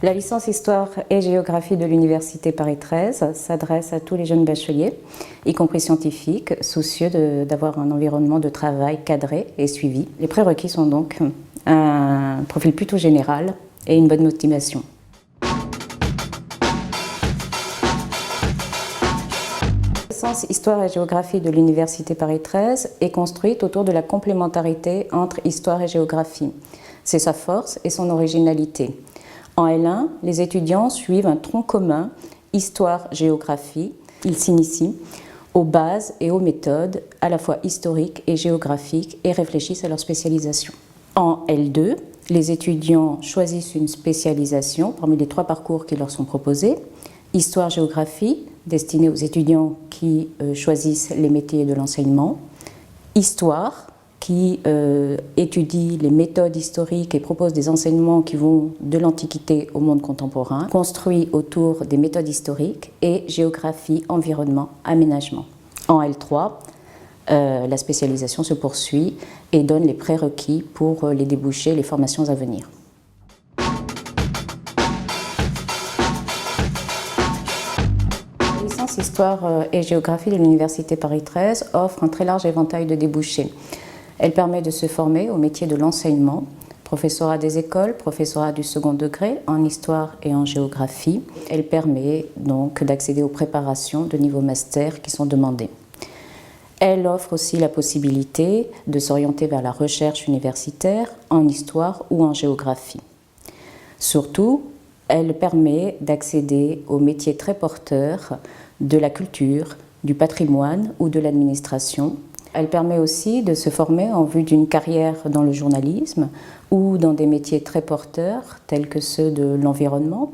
La licence Histoire et Géographie de l'Université Paris 13 s'adresse à tous les jeunes bacheliers, y compris scientifiques, soucieux d'avoir un environnement de travail cadré et suivi. Les prérequis sont donc un profil plutôt général et une bonne motivation. La licence Histoire et Géographie de l'Université Paris 13 est construite autour de la complémentarité entre Histoire et Géographie. C'est sa force et son originalité. En L1, les étudiants suivent un tronc commun Histoire-Géographie. Ils s'initient aux bases et aux méthodes à la fois historiques et géographiques et réfléchissent à leur spécialisation. En L2, les étudiants choisissent une spécialisation parmi les 3 parcours qui leur sont proposés. Histoire-Géographie, destiné aux étudiants qui choisissent les métiers de l'enseignement. Histoire, qui étudie les méthodes historiques et propose des enseignements qui vont de l'Antiquité au monde contemporain, construit autour des méthodes historiques, et géographie, environnement, aménagement. En L3, la spécialisation se poursuit et donne les prérequis pour les débouchés, les formations à venir. La licence Histoire et Géographie de l'Université Paris 13 offre un très large éventail de débouchés. Elle permet de se former au métier de l'enseignement, professorat des écoles, professorat du second degré en histoire et en géographie. Elle permet donc d'accéder aux préparations de niveau master qui sont demandées. Elle offre aussi la possibilité de s'orienter vers la recherche universitaire en histoire ou en géographie. Surtout, elle permet d'accéder aux métiers très porteurs de la culture, du patrimoine ou de l'administration. Elle permet aussi de se former en vue d'une carrière dans le journalisme ou dans des métiers très porteurs tels que ceux de l'environnement,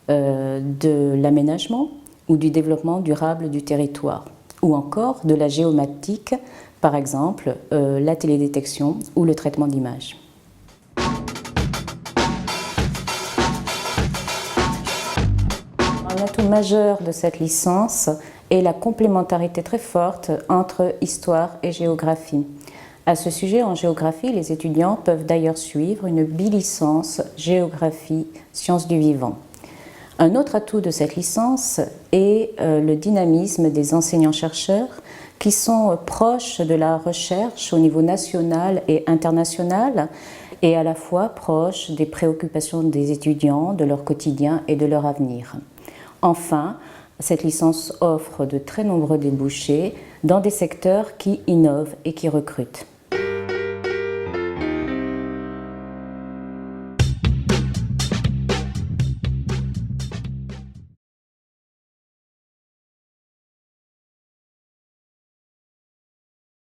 de l'aménagement ou du développement durable du territoire, ou encore de la géomatique, par exemple la télédétection ou le traitement d'images. Un atout majeur de cette licence est la complémentarité très forte entre histoire et géographie. À ce sujet, en géographie, les étudiants peuvent d'ailleurs suivre une bilicence géographie sciences du vivant. Un autre atout de cette licence est le dynamisme des enseignants-chercheurs qui sont proches de la recherche au niveau national et international et à la fois proches des préoccupations des étudiants, de leur quotidien et de leur avenir. Enfin, cette licence offre de très nombreux débouchés dans des secteurs qui innovent et qui recrutent.